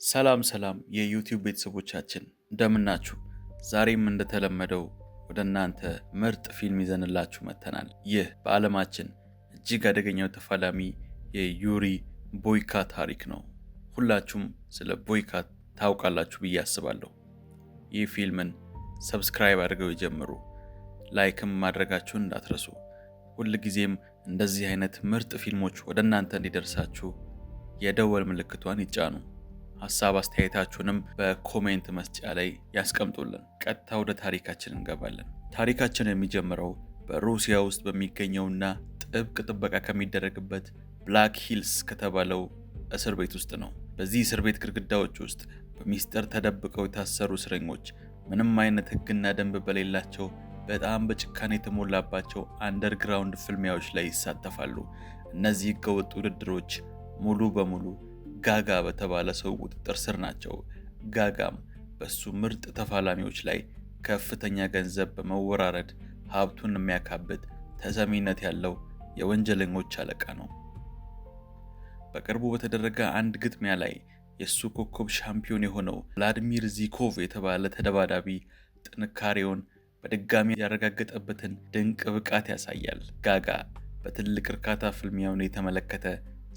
ሰላም ሰላም የዩቲዩብ ቤተሰቦቻችን እንደምናችሁ። ዛሬም እንደተለመደው ወደ እናንተ ምርጥ ፊልም ይዘንላችሁ መጥተናል። ይህ በዓለማችን እጅግ አደገኛው ተፋላሚ የዩሪ ቦይካ ታሪክ ነው። ሁላችሁም ስለ ቦይካ ታውቃላችሁ ብዬ አስባለሁ። ይህ ፊልምን ሰብስክራይብ አድርገው ይጀምሩ፣ ላይክም ማድረጋችሁን እንዳትረሱ። ሁልጊዜም እንደዚህ አይነት ምርጥ ፊልሞች ወደ እናንተ እንዲደርሳችሁ የደወል ምልክቷን ይጫኑ። ሐሳብ አስተያየታችሁንም በኮሜንት መስጫ ላይ ያስቀምጡልን። ቀጥታ ወደ ታሪካችን እንገባለን። ታሪካችን የሚጀምረው በሩሲያ ውስጥ በሚገኘውና ጥብቅ ጥበቃ ከሚደረግበት ብላክ ሂልስ ከተባለው እስር ቤት ውስጥ ነው። በዚህ እስር ቤት ግድግዳዎች ውስጥ በሚስጥር ተደብቀው የታሰሩ እስረኞች ምንም አይነት ሕግና ደንብ በሌላቸው በጣም በጭካኔ የተሞላባቸው አንደርግራውንድ ፍልሚያዎች ላይ ይሳተፋሉ። እነዚህ ህገወጥ ውድድሮች ሙሉ በሙሉ ጋጋ በተባለ ሰው ቁጥጥር ስር ናቸው። ጋጋም በሱ ምርጥ ተፋላሚዎች ላይ ከፍተኛ ገንዘብ በመወራረድ ሀብቱን የሚያካብት ተሰሚነት ያለው የወንጀለኞች አለቃ ነው። በቅርቡ በተደረገ አንድ ግጥሚያ ላይ የሱ ኮከብ ሻምፒዮን የሆነው ቭላድሚር ዚኮቭ የተባለ ተደባዳቢ ጥንካሬውን በድጋሚ ያረጋገጠበትን ድንቅ ብቃት ያሳያል። ጋጋ በትልቅ እርካታ ፍልሚያውን የተመለከተ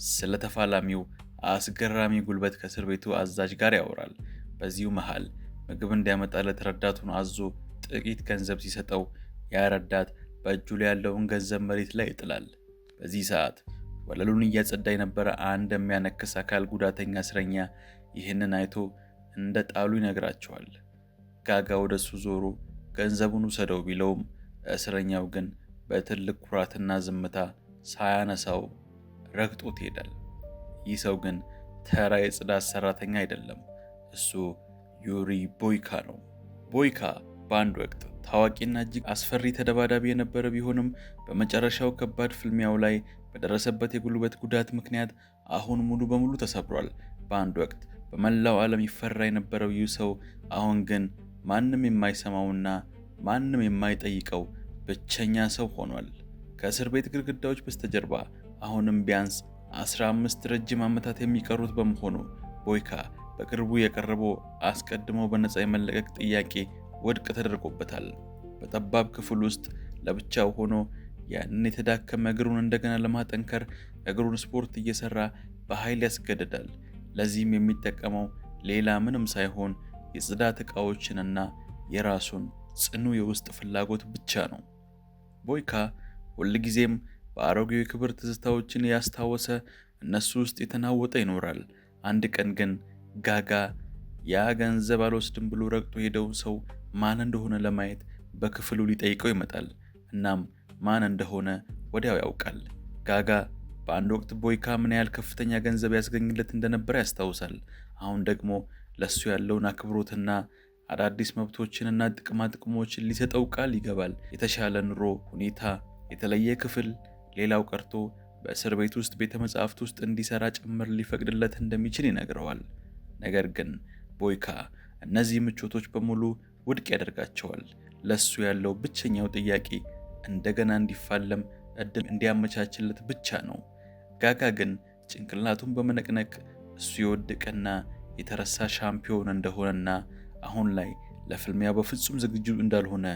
ስለ ተፋላሚው አስገራሚ ጉልበት ከእስር ቤቱ አዛዥ ጋር ያወራል። በዚሁ መሃል ምግብ እንዲያመጣለት ረዳቱን አዞ ጥቂት ገንዘብ ሲሰጠው ያ ረዳት በእጁ ላይ ያለውን ገንዘብ መሬት ላይ ይጥላል። በዚህ ሰዓት ወለሉን እያጸዳ የነበረ አንድ የሚያነክስ አካል ጉዳተኛ እስረኛ ይህንን አይቶ እንደ ጣሉ ይነግራቸዋል። ጋጋ ወደሱ ዞሮ ገንዘቡን ውሰደው ቢለውም እስረኛው ግን በትልቅ ኩራትና ዝምታ ሳያነሳው ረግጦት ይሄዳል። ይህ ሰው ግን ተራ የጽዳት ሰራተኛ አይደለም። እሱ ዩሪ ቦይካ ነው። ቦይካ በአንድ ወቅት ታዋቂና እጅግ አስፈሪ ተደባዳቢ የነበረ ቢሆንም በመጨረሻው ከባድ ፍልሚያው ላይ በደረሰበት የጉልበት ጉዳት ምክንያት አሁን ሙሉ በሙሉ ተሰብሯል። በአንድ ወቅት በመላው ዓለም ይፈራ የነበረው ይህ ሰው አሁን ግን ማንም የማይሰማውና ማንም የማይጠይቀው ብቸኛ ሰው ሆኗል። ከእስር ቤት ግድግዳዎች በስተጀርባ አሁንም ቢያንስ 15 ረጅም ዓመታት የሚቀሩት በመሆኑ ቦይካ በቅርቡ የቀረበው አስቀድሞ በነፃ የመለቀቅ ጥያቄ ውድቅ ተደርጎበታል። በጠባብ ክፍል ውስጥ ለብቻው ሆኖ ያንን የተዳከመ እግሩን እንደገና ለማጠንከር እግሩን ስፖርት እየሰራ በኃይል ያስገድዳል። ለዚህም የሚጠቀመው ሌላ ምንም ሳይሆን የጽዳት ዕቃዎችንና የራሱን ጽኑ የውስጥ ፍላጎት ብቻ ነው። ቦይካ ሁልጊዜም በአሮጌው የክብር ትዝታዎችን ያስታወሰ እነሱ ውስጥ የተናወጠ ይኖራል። አንድ ቀን ግን ጋጋ ያ ገንዘብ አልወስድም ብሎ ረግጦ ሄደውን ሰው ማን እንደሆነ ለማየት በክፍሉ ሊጠይቀው ይመጣል። እናም ማን እንደሆነ ወዲያው ያውቃል። ጋጋ በአንድ ወቅት ቦይካ ምን ያህል ከፍተኛ ገንዘብ ያስገኝለት እንደነበረ ያስታውሳል። አሁን ደግሞ ለሱ ያለውን አክብሮትና አዳዲስ መብቶችንና ጥቅማ ጥቅሞችን ሊሰጠው ቃል ይገባል። የተሻለ ኑሮ ሁኔታ፣ የተለየ ክፍል፣ ሌላው ቀርቶ በእስር ቤት ውስጥ ቤተ መጻሕፍት ውስጥ እንዲሰራ ጭምር ሊፈቅድለት እንደሚችል ይነግረዋል። ነገር ግን ቦይካ እነዚህ ምቾቶች በሙሉ ውድቅ ያደርጋቸዋል። ለሱ ያለው ብቸኛው ጥያቄ እንደገና እንዲፋለም እድል እንዲያመቻችለት ብቻ ነው። ጋጋ ግን ጭንቅላቱን በመነቅነቅ እሱ የወደቀና የተረሳ ሻምፒዮን እንደሆነና አሁን ላይ ለፍልሚያ በፍጹም ዝግጁ እንዳልሆነ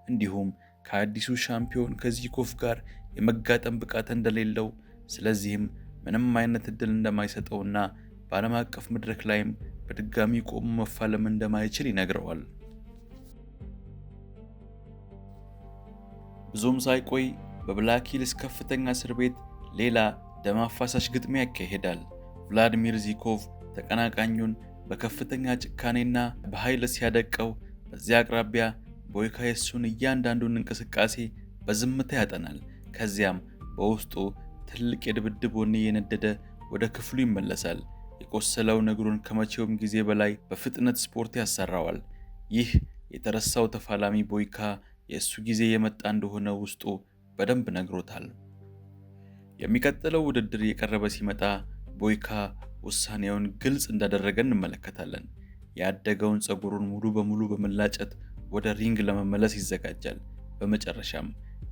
እንዲሁም ከአዲሱ ሻምፒዮን ከዚኮቭ ጋር የመጋጠም ብቃት እንደሌለው፣ ስለዚህም ምንም አይነት እድል እንደማይሰጠውና በዓለም አቀፍ መድረክ ላይም በድጋሚ ቆሞ መፋለም እንደማይችል ይነግረዋል። ብዙም ሳይቆይ በብላክ ሂልስ ከፍተኛ እስር ቤት ሌላ ደም አፋሳሽ ግጥሚያ ይካሄዳል። ቭላድሚር ዚኮቭ ተቀናቃኙን በከፍተኛ ጭካኔና በኃይል ሲያደቀው፣ በዚያ አቅራቢያ ቦይካ የሱን እያንዳንዱን እንቅስቃሴ በዝምታ ያጠናል። ከዚያም በውስጡ ትልቅ የድብድብ ወኔ የነደደ ወደ ክፍሉ ይመለሳል። የቆሰለውን እግሩን ከመቼውም ጊዜ በላይ በፍጥነት ስፖርት ያሰራዋል። ይህ የተረሳው ተፋላሚ ቦይካ የእሱ ጊዜ የመጣ እንደሆነ ውስጡ በደንብ ነግሮታል። የሚቀጥለው ውድድር እየቀረበ ሲመጣ ቦይካ ውሳኔውን ግልጽ እንዳደረገ እንመለከታለን። ያደገውን ፀጉሩን ሙሉ በሙሉ በመላጨት ወደ ሪንግ ለመመለስ ይዘጋጃል። በመጨረሻም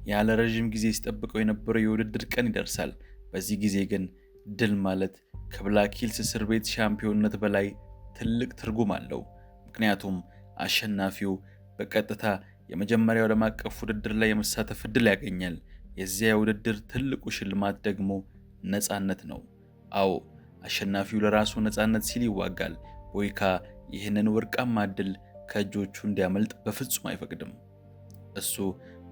ያለ ረጅም ጊዜ ሲጠብቀው የነበረው የውድድር ቀን ይደርሳል። በዚህ ጊዜ ግን ድል ማለት ከብላክ ሂልስ እስር ቤት ሻምፒዮንነት በላይ ትልቅ ትርጉም አለው። ምክንያቱም አሸናፊው በቀጥታ የመጀመሪያው ዓለም አቀፍ ውድድር ላይ የመሳተፍ ዕድል ያገኛል። የዚያ የውድድር ትልቁ ሽልማት ደግሞ ነፃነት ነው። አዎ፣ አሸናፊው ለራሱ ነፃነት ሲል ይዋጋል። ቦይካ ይህንን ወርቃማ ዕድል ከእጆቹ እንዲያመልጥ በፍጹም አይፈቅድም። እሱ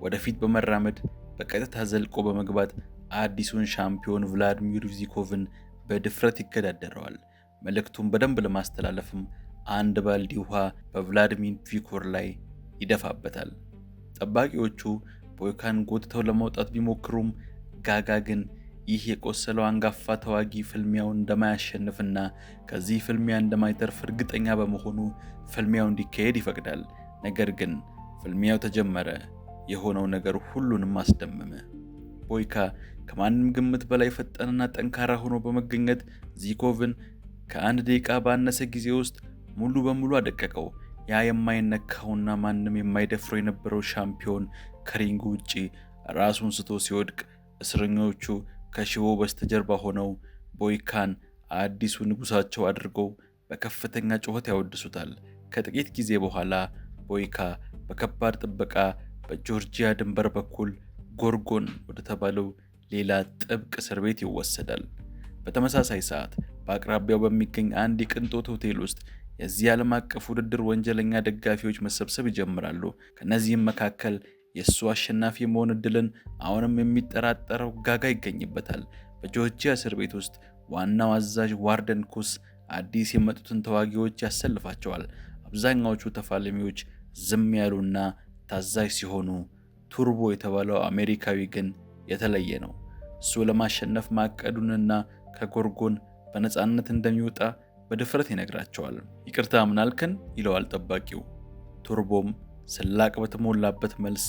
ወደፊት በመራመድ በቀጥታ ዘልቆ በመግባት አዲሱን ሻምፒዮን ቭላዲሚር ዩዚኮቭን በድፍረት ይገዳደረዋል። መልእክቱን በደንብ ለማስተላለፍም አንድ ባልዲ ውሃ በቭላዲሚር ዩዚኮቭ ላይ ይደፋበታል። ጠባቂዎቹ ቦይካን ጎትተው ለማውጣት ቢሞክሩም ጋጋ ግን ይህ የቆሰለው አንጋፋ ተዋጊ ፍልሚያውን እንደማያሸንፍና ከዚህ ፍልሚያ እንደማይተርፍ እርግጠኛ በመሆኑ ፍልሚያው እንዲካሄድ ይፈቅዳል። ነገር ግን ፍልሚያው ተጀመረ። የሆነው ነገር ሁሉንም አስደመመ። ቦይካ ከማንም ግምት በላይ ፈጣንና ጠንካራ ሆኖ በመገኘት ዩዚኮቭን ከአንድ ደቂቃ ባነሰ ጊዜ ውስጥ ሙሉ በሙሉ አደቀቀው። ያ የማይነካውና ማንም የማይደፍረው የነበረው ሻምፒዮን ከሪንጉ ውጪ ራሱን ስቶ ሲወድቅ እስረኞቹ ከሽቦ በስተጀርባ ሆነው ቦይካን አዲሱ ንጉሳቸው አድርገው በከፍተኛ ጩኸት ያወድሱታል። ከጥቂት ጊዜ በኋላ ቦይካ በከባድ ጥበቃ በጆርጂያ ድንበር በኩል ጎርጎን ወደ ተባለው ሌላ ጥብቅ እስር ቤት ይወሰዳል። በተመሳሳይ ሰዓት በአቅራቢያው በሚገኝ አንድ የቅንጦት ሆቴል ውስጥ የዚህ ዓለም አቀፍ ውድድር ወንጀለኛ ደጋፊዎች መሰብሰብ ይጀምራሉ። ከነዚህም መካከል የእሱ አሸናፊ የመሆን ዕድልን አሁንም የሚጠራጠረው ጋጋ ይገኝበታል። በጆርጂያ እስር ቤት ውስጥ ዋናው አዛዥ ዋርደን ኩስ አዲስ የመጡትን ተዋጊዎች ያሰልፋቸዋል። አብዛኛዎቹ ተፋላሚዎች ዝም ያሉና ታዛዥ ሲሆኑ፣ ቱርቦ የተባለው አሜሪካዊ ግን የተለየ ነው። እሱ ለማሸነፍ ማቀዱንና ከጎርጎን በነፃነት እንደሚወጣ በድፍረት ይነግራቸዋል። ይቅርታ ምን አልከን? ይለዋል ጠባቂው። ቱርቦም ስላቅ በተሞላበት መልስ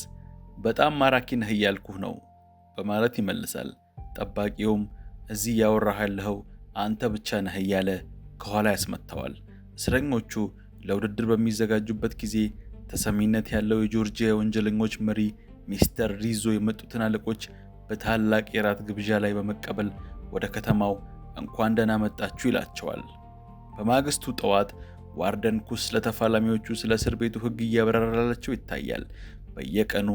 በጣም ማራኪ ነህ እያልኩህ ነው በማለት ይመልሳል። ጠባቂውም እዚህ ያወራህ ያለኸው አንተ ብቻ ነህ እያለ ከኋላ ያስመታዋል። እስረኞቹ ለውድድር በሚዘጋጁበት ጊዜ ተሰሚነት ያለው የጆርጂያ የወንጀለኞች መሪ ሚስተር ሪዞ የመጡትን አለቆች በታላቅ የራት ግብዣ ላይ በመቀበል ወደ ከተማው እንኳን ደህና መጣችሁ ይላቸዋል። በማግስቱ ጠዋት ዋርደን ኩስ ለተፋላሚዎቹ ስለ እስር ቤቱ ሕግ እያብራራላቸው ይታያል። በየቀኑ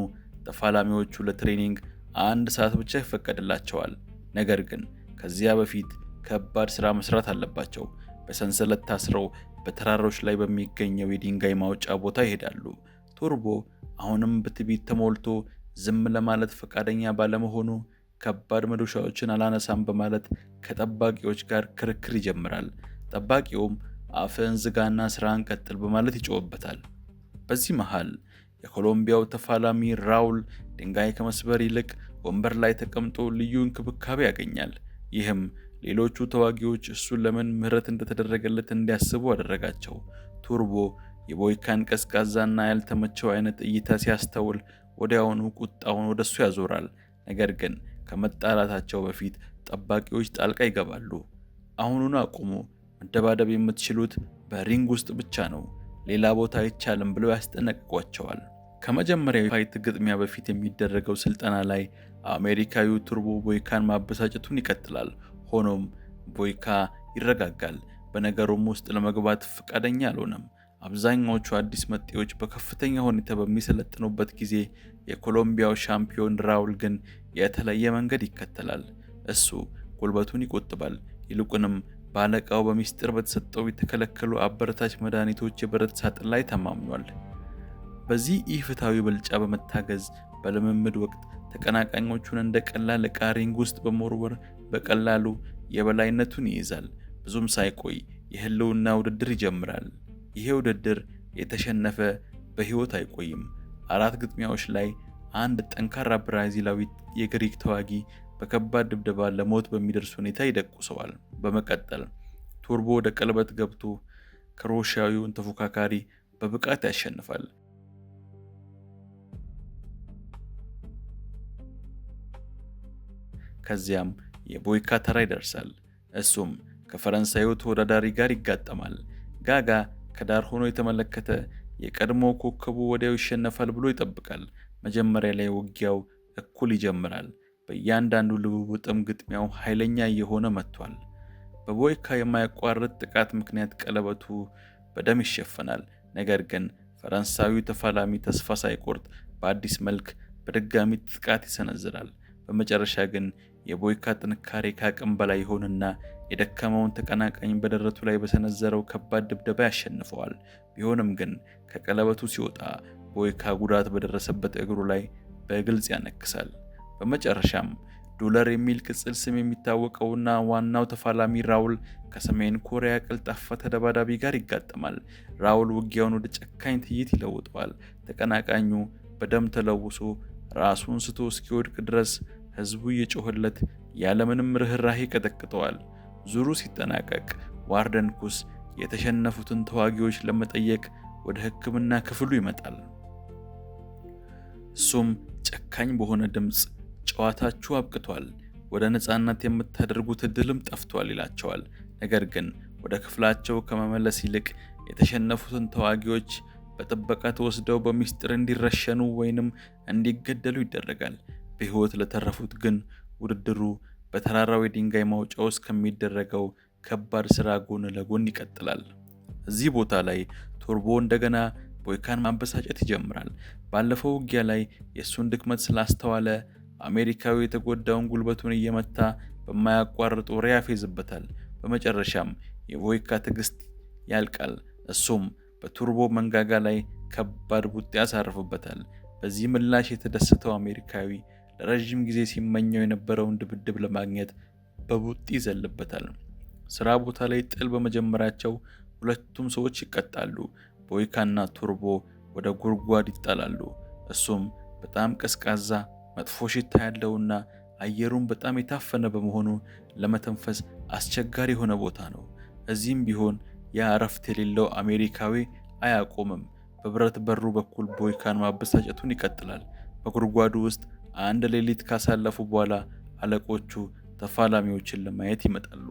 ተፋላሚዎቹ ለትሬኒንግ 1 ሰዓት ብቻ ይፈቀድላቸዋል። ነገር ግን ከዚያ በፊት ከባድ ሥራ መስራት አለባቸው። በሰንሰለት ታስረው በተራሮች ላይ በሚገኘው የድንጋይ ማውጫ ቦታ ይሄዳሉ። ቱርቦ አሁንም በትዕቢት ተሞልቶ ዝም ለማለት ፈቃደኛ ባለመሆኑ ከባድ መዶሻዎችን አላነሳም በማለት ከጠባቂዎች ጋር ክርክር ይጀምራል። ጠባቂውም አፍህን ዝጋና ስራን ቀጥል በማለት ይጮህበታል። በዚህ መሃል የኮሎምቢያው ተፋላሚ ራውል ድንጋይ ከመስበር ይልቅ ወንበር ላይ ተቀምጦ ልዩ እንክብካቤ ያገኛል። ይህም ሌሎቹ ተዋጊዎች እሱን ለምን ምህረት እንደተደረገለት እንዲያስቡ አደረጋቸው። ቱርቦ የቦይካን ቀዝቃዛና ያልተመቸው አይነት እይታ ሲያስተውል ወዲያውኑ ቁጣውን ወደሱ ያዞራል። ነገር ግን ከመጣላታቸው በፊት ጠባቂዎች ጣልቃ ይገባሉ። አሁኑን አቁሙ፣ መደባደብ የምትችሉት በሪንግ ውስጥ ብቻ ነው፣ ሌላ ቦታ አይቻልም ብለው ያስጠነቅቋቸዋል። ከመጀመሪያው ፋይት ግጥሚያ በፊት የሚደረገው ስልጠና ላይ አሜሪካዊው ቱርቦ ቦይካን ማበሳጨቱን ይቀጥላል። ሆኖም ቦይካ ይረጋጋል። በነገሩም ውስጥ ለመግባት ፈቃደኛ አልሆነም። አብዛኛዎቹ አዲስ መጤዎች በከፍተኛ ሁኔታ በሚሰለጥኑበት ጊዜ የኮሎምቢያው ሻምፒዮን ራውል ግን የተለየ መንገድ ይከተላል። እሱ ጉልበቱን ይቆጥባል። ይልቁንም ባለቃው በሚስጥር በተሰጠው የተከለከሉ አበረታች መድኃኒቶች የብረት ሳጥን ላይ ተማምኗል። በዚህ ኢፍትሐዊ ብልጫ በመታገዝ በልምምድ ወቅት ተቀናቃኞቹን እንደ ቀላል ዕቃ ሪንግ ውስጥ በመወርወር በቀላሉ የበላይነቱን ይይዛል። ብዙም ሳይቆይ የህልውና ውድድር ይጀምራል። ይሄ ውድድር የተሸነፈ በህይወት አይቆይም። 4 ግጥሚያዎች ላይ አንድ ጠንካራ ብራዚላዊ የግሪክ ተዋጊ በከባድ ድብደባ ለሞት በሚደርስ ሁኔታ ይደቁሰዋል። በመቀጠል ቱርቦ ወደ ቀለበት ገብቶ ክሮሺያዊውን ተፎካካሪ በብቃት ያሸንፋል። ከዚያም የቦይካ ተራ ይደርሳል። እሱም ከፈረንሳዩ ተወዳዳሪ ጋር ይጋጠማል። ጋጋ ከዳር ሆኖ የተመለከተ የቀድሞ ኮከቡ ወዲያው ይሸነፋል ብሎ ይጠብቃል። መጀመሪያ ላይ ውጊያው እኩል ይጀምራል። በእያንዳንዱ ልውውጥም ግጥሚያው ኃይለኛ እየሆነ መጥቷል። በቦይካ የማያቋርጥ ጥቃት ምክንያት ቀለበቱ በደም ይሸፈናል። ነገር ግን ፈረንሳዊው ተፋላሚ ተስፋ ሳይቆርጥ በአዲስ መልክ በድጋሚ ጥቃት ይሰነዝራል። በመጨረሻ ግን የቦይካ ጥንካሬ ከአቅም በላይ ይሆንና የደከመውን ተቀናቃኝ በደረቱ ላይ በሰነዘረው ከባድ ድብደባ ያሸንፈዋል። ቢሆንም ግን ከቀለበቱ ሲወጣ ቦይካ ጉዳት በደረሰበት እግሩ ላይ በግልጽ ያነክሳል። በመጨረሻም ዶላር የሚል ቅጽል ስም የሚታወቀውና ዋናው ተፋላሚ ራውል ከሰሜን ኮሪያ ቀልጣፋ ተደባዳቢ ጋር ይጋጠማል። ራውል ውጊያውን ወደ ጨካኝ ትዕይንት ይለውጠዋል። ተቀናቃኙ በደም ተለውሶ ራሱን ስቶ እስኪወድቅ ድረስ ህዝቡ እየጮኸለት ያለምንም ርህራሄ ቀጠቅጠዋል። ዙሩ ሲጠናቀቅ ዋርደንኩስ የተሸነፉትን ተዋጊዎች ለመጠየቅ ወደ ሕክምና ክፍሉ ይመጣል። እሱም ጨካኝ በሆነ ድምፅ ጨዋታችሁ አብቅቷል፣ ወደ ነፃነት የምታደርጉት እድልም ጠፍቷል ይላቸዋል። ነገር ግን ወደ ክፍላቸው ከመመለስ ይልቅ የተሸነፉትን ተዋጊዎች በጥበቃ ተወስደው በሚስጥር እንዲረሸኑ ወይንም እንዲገደሉ ይደረጋል። በህይወት ለተረፉት ግን ውድድሩ በተራራው የድንጋይ ማውጫ ውስጥ ከሚደረገው ከባድ ስራ ጎን ለጎን ይቀጥላል። እዚህ ቦታ ላይ ቱርቦ እንደገና ቦይካን ማበሳጨት ይጀምራል። ባለፈው ውጊያ ላይ የሱን ድክመት ስላስተዋለ አሜሪካዊ የተጎዳውን ጉልበቱን እየመታ በማያቋርጥ ወሬ ያፌዝበታል። በመጨረሻም የቦይካ ትዕግስት ያልቃል። እሱም በቱርቦ መንጋጋ ላይ ከባድ ቡጢ ያሳርፍበታል። በዚህ ምላሽ የተደሰተው አሜሪካዊ ለረጅም ጊዜ ሲመኘው የነበረውን ድብድብ ለማግኘት በቡጢ ይዘልበታል። ስራ ቦታ ላይ ጥል በመጀመራቸው ሁለቱም ሰዎች ይቀጣሉ። ቦይካና ቱርቦ ወደ ጉድጓድ ይጣላሉ። እሱም በጣም ቀዝቃዛ መጥፎ ሽታ ያለውና አየሩን በጣም የታፈነ በመሆኑ ለመተንፈስ አስቸጋሪ የሆነ ቦታ ነው። እዚህም ቢሆን ያ እረፍት የሌለው አሜሪካዊ አያቆምም። በብረት በሩ በኩል ቦይካን ማበሳጨቱን ይቀጥላል። በጉድጓዱ ውስጥ አንድ ሌሊት ካሳለፉ በኋላ አለቆቹ ተፋላሚዎችን ለማየት ይመጣሉ።